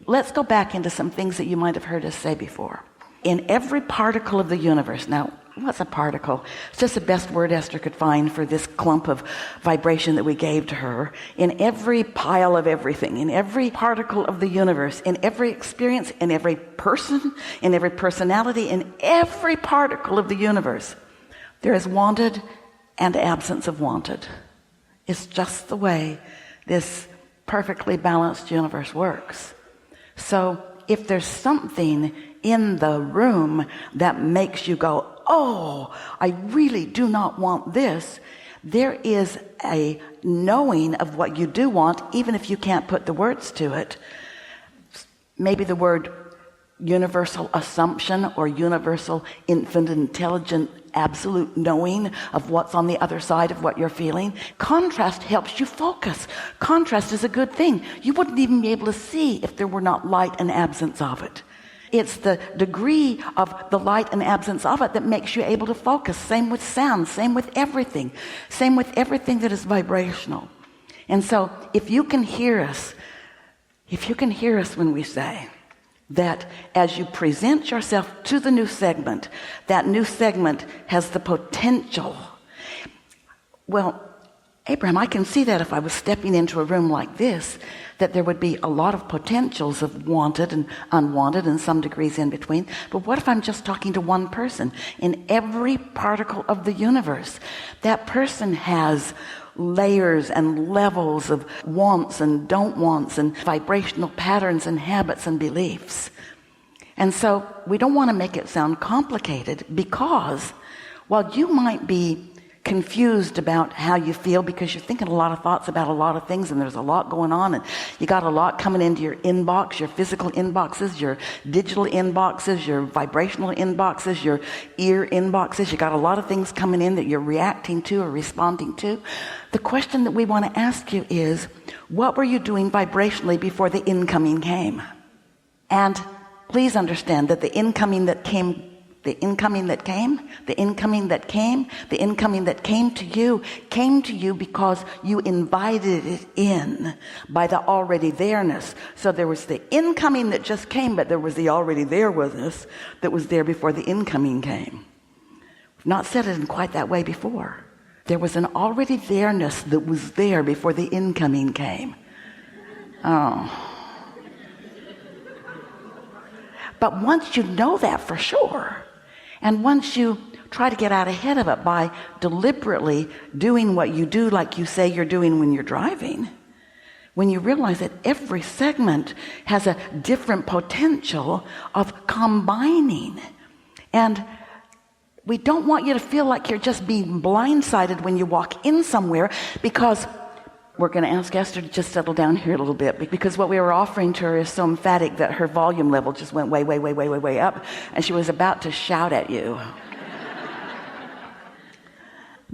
Let's go back into some things that you might have heard us say before. In every particle of the universe, now, what's a particle? It's just the best word Esther could find for this clump of vibration that we gave to her. In every pile of everything, in every particle of the universe, in every experience, in every person, in every personality, in every particle of the universe, there is wanted and absence of wanted. It's just the way this perfectly balanced universe works. So if there's something in the room that makes you go, oh, I really do not want this, there is a knowing of what you do want, even if you can't put the words to it. Maybe the word universal assumption or universal infinite intelligent absolute knowing of what's on the other side of what you're feeling. Contrast helps you focus. Contrast is a good thing. You wouldn't even be able to see if there were not light and absence of it. It's the degree of the light and absence of it that makes you able to focus. Same with sound, same with everything. Same with everything that is vibrational. And so if you can hear us when we say that as you present yourself to the new segment, that new segment has the potential. Well, Abraham, I can see that if I was stepping into a room like this, that there would be a lot of potentials of wanted and unwanted and some degrees in between. But what if I'm just talking to one person? In every particle of the universe, that person has layers and levels of wants and don't wants and vibrational patterns and habits and beliefs. And so we don't want to make it sound complicated, because while you might be confused about how you feel because you're thinking a lot of thoughts about a lot of things and there's a lot going on and you got a lot coming into your inbox, your physical inboxes, your digital inboxes, your vibrational inboxes, your ear inboxes, you got a lot of things coming in that you're reacting to or responding to. The question that we want to ask you is, what were you doing vibrationally before the incoming came? And please understand that the incoming that came to you because you invited it in by the already there-ness. So there was the incoming that just came, but there was the already there with us that was there before the incoming came. We've not said it in quite that way before. There was an already there-ness that was there before the incoming came. Oh. But once you know that for sure, and once you try to get out ahead of it by deliberately doing what you do, like you say you're doing when you're driving, when you realize that every segment has a different potential of combining. And we don't want you to feel like you're just being blindsided when you walk in somewhere, because we're going to ask Esther to just settle down here a little bit, because what we were offering to her is so emphatic that her volume level just went way up, and she was about to shout at you.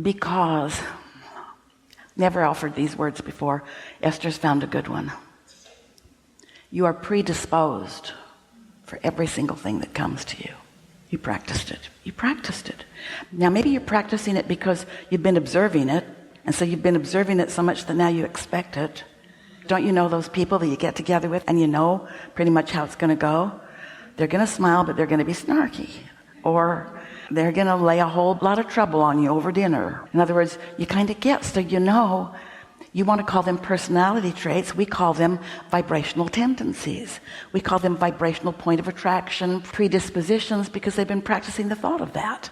Because, never offered these words before, Esther's found a good one. You are predisposed for every single thing that comes to you. You practiced it. Now maybe you're practicing it because you've been observing it, and so you've been observing it so much that now you expect it. Don't you know those people that you get together with and you know pretty much how it's going to go? They're going to smile, but they're going to be snarky. Or they're going to lay a whole lot of trouble on you over dinner. In other words, you kind of get, so you know. You want to call them personality traits. We call them vibrational tendencies. We call them vibrational point of attraction, predispositions, because they've been practicing the thought of that.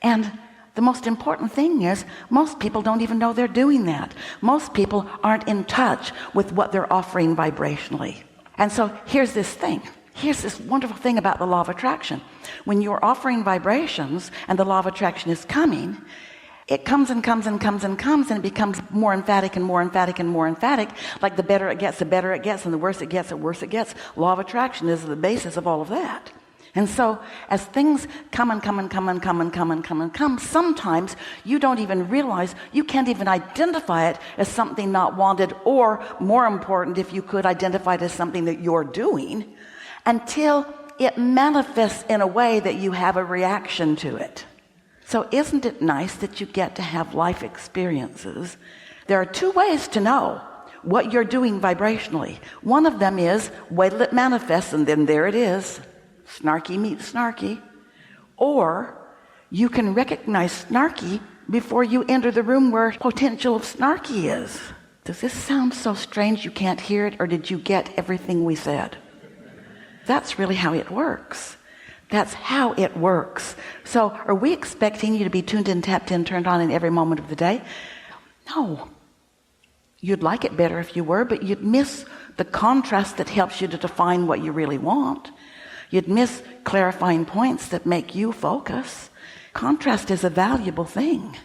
And the most important thing is, most people don't even know they're doing that. Most people aren't in touch with what they're offering vibrationally. And so here's this thing. Here's this wonderful thing about the law of attraction. When you're offering vibrations and the law of attraction is coming, it comes and comes and comes and comes, and it becomes more emphatic and more emphatic and more emphatic. Like the better it gets, the better it gets, and the worse it gets, the worse it gets. Law of attraction is the basis of all of that. And so as things come and come and come and come and come and come and come, sometimes you don't even realize, you can't even identify it as something not wanted, or more important, if you could, identify it as something that you're doing, until it manifests in a way that you have a reaction to it. So isn't it nice that you get to have life experiences? There are two ways to know what you're doing vibrationally. One of them is wait till it manifests, and then there it is. Snarky meets snarky. Or you can recognize snarky before you enter the room where potential of snarky is. Does this sound so strange you can't hear it, or did you get everything we said? That's really how it works. That's how it works. So are we expecting you to be tuned in, tapped in, turned on in every moment of the day? No. You'd like it better if you were, but you'd miss the contrast that helps you to define what you really want. You'd miss clarifying points that make you focus. Contrast is a valuable thing.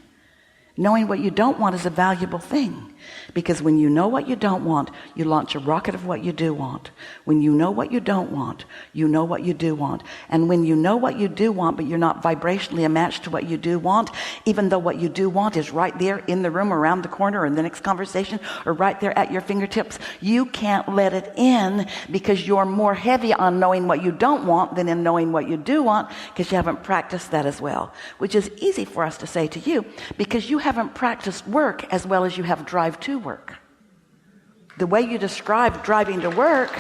Knowing what you don't want is a valuable thing, because when you know what you don't want, you launch a rocket of what you do want. When you know what you don't want, you know what you do want. And when you know what you do want, but you're not vibrationally matched to what you do want, even though what you do want is right there in the room, around the corner, or in the next conversation, or right there at your fingertips, you can't let it in, because you're more heavy on knowing what you don't want than in knowing what you do want, because you haven't practiced that as well, which is easy for us to say to you, because you haven't practiced work as well as you have drive to work. The way you described driving to work,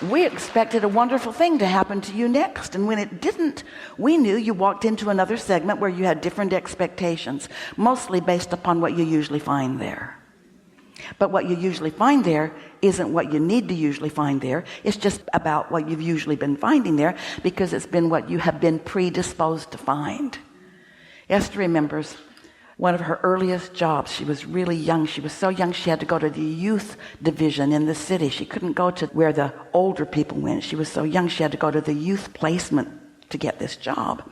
we expected a wonderful thing to happen to you next, and when it didn't, we knew you walked into another segment where you had different expectations, mostly based upon what you usually find there. But what you usually find there isn't what you need to usually find there. It's just about what you've usually been finding there, because it's been what you have been predisposed to find. Esther remembers one of her earliest jobs. She was really young. She was so young she had to go to the youth division in the city. She couldn't go to where the older people went. She was so young she had to go to the youth placement to get this job.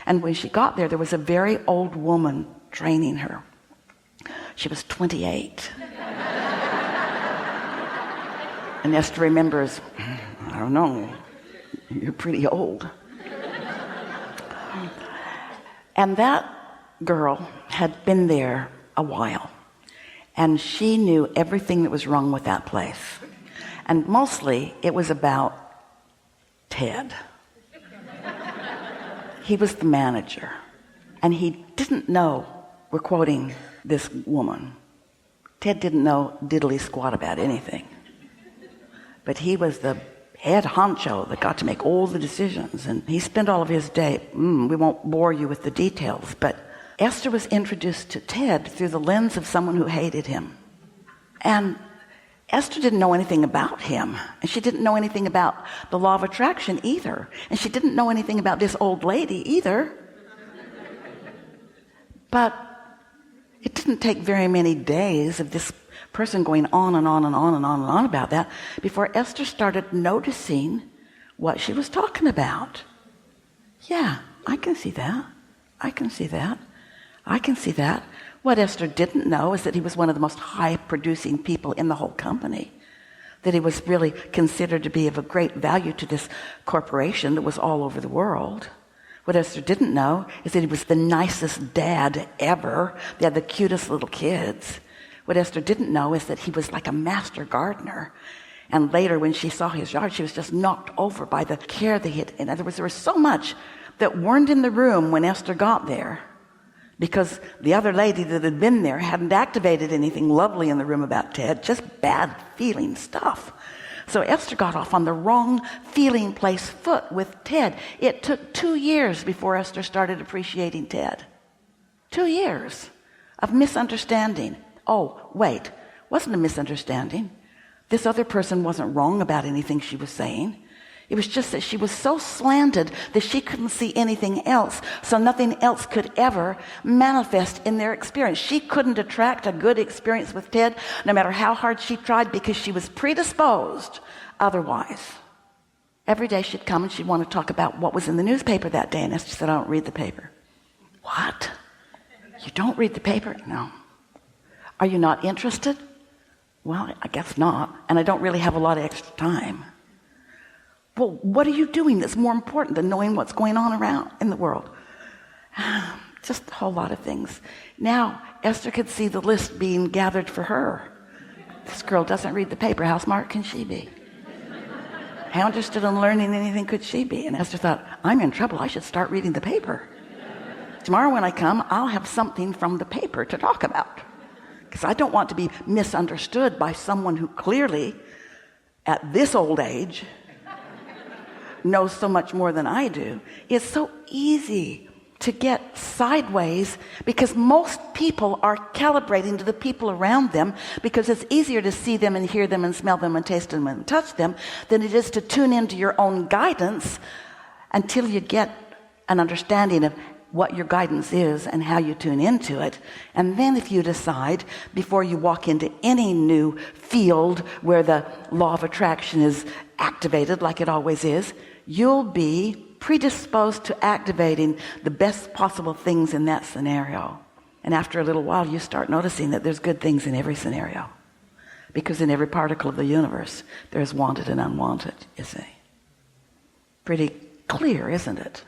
And when she got there, there was a very old woman training her. She was 28. And Esther remembers, I don't know, you're pretty old. And that girl had been there a while, and she knew everything that was wrong with that place, and mostly it was about Ted. He was the manager, and he didn't know, we're quoting this woman, Ted didn't know diddly squat about anything, but he was the head honcho that got to make all the decisions, and he spent all of his day, we won't bore you with the details, but Esther was introduced to Ted through the lens of someone who hated him. And Esther didn't know anything about him. And she didn't know anything about the law of attraction either. And she didn't know anything about this old lady either. But it didn't take very many days of this person going on and on and on and on and on about that before Esther started noticing what she was talking about. Yeah, I can see that. I can see that. I can see that. What Esther didn't know is that he was one of the most high-producing people in the whole company, that he was really considered to be of a great value to this corporation that was all over the world. What Esther didn't know is that he was the nicest dad ever. They had the cutest little kids. What Esther didn't know is that he was like a master gardener. And later, when she saw his yard, she was just knocked over by the care that he had. In other words, there was so much that weren't in the room when Esther got there, because the other lady that had been there hadn't activated anything lovely in the room about Ted, just bad feeling stuff. So Esther got off on the wrong feeling place foot with Ted. It took 2 years before Esther started appreciating Ted. 2 years of misunderstanding. Oh, wait, wasn't a misunderstanding. This other person wasn't wrong about anything she was saying. It was just that she was so slanted that she couldn't see anything else, so nothing else could ever manifest in their experience. She couldn't attract a good experience with Ted, no matter how hard she tried, because she was predisposed otherwise. Every day she'd come and she'd want to talk about what was in the newspaper that day, and Esther said, I don't read the paper. What? You don't read the paper? No. Are you not interested? Well, I guess not, and I don't really have a lot of extra time. Well, what are you doing that's more important than knowing what's going on around in the world? Just a whole lot of things. Now, Esther could see the list being gathered for her. This girl doesn't read the paper. How smart can she be? How interested in learning anything could she be? And Esther thought, I'm in trouble. I should start reading the paper. Tomorrow when I come, I'll have something from the paper to talk about. because I don't want to be misunderstood by someone who clearly at this old age knows so much more than I do. It's so easy to get sideways because most people are calibrating to the people around them, because it's easier to see them and hear them and smell them and taste them and touch them than it is to tune into your own guidance until you get an understanding of what your guidance is and how you tune into it. And then if you decide, before you walk into any new field where the law of attraction is activated like it always is, you'll be predisposed to activating the best possible things in that scenario. And after a little while, you start noticing that there's good things in every scenario, because in every particle of the universe there's wanted and unwanted, you see. Pretty clear, isn't it?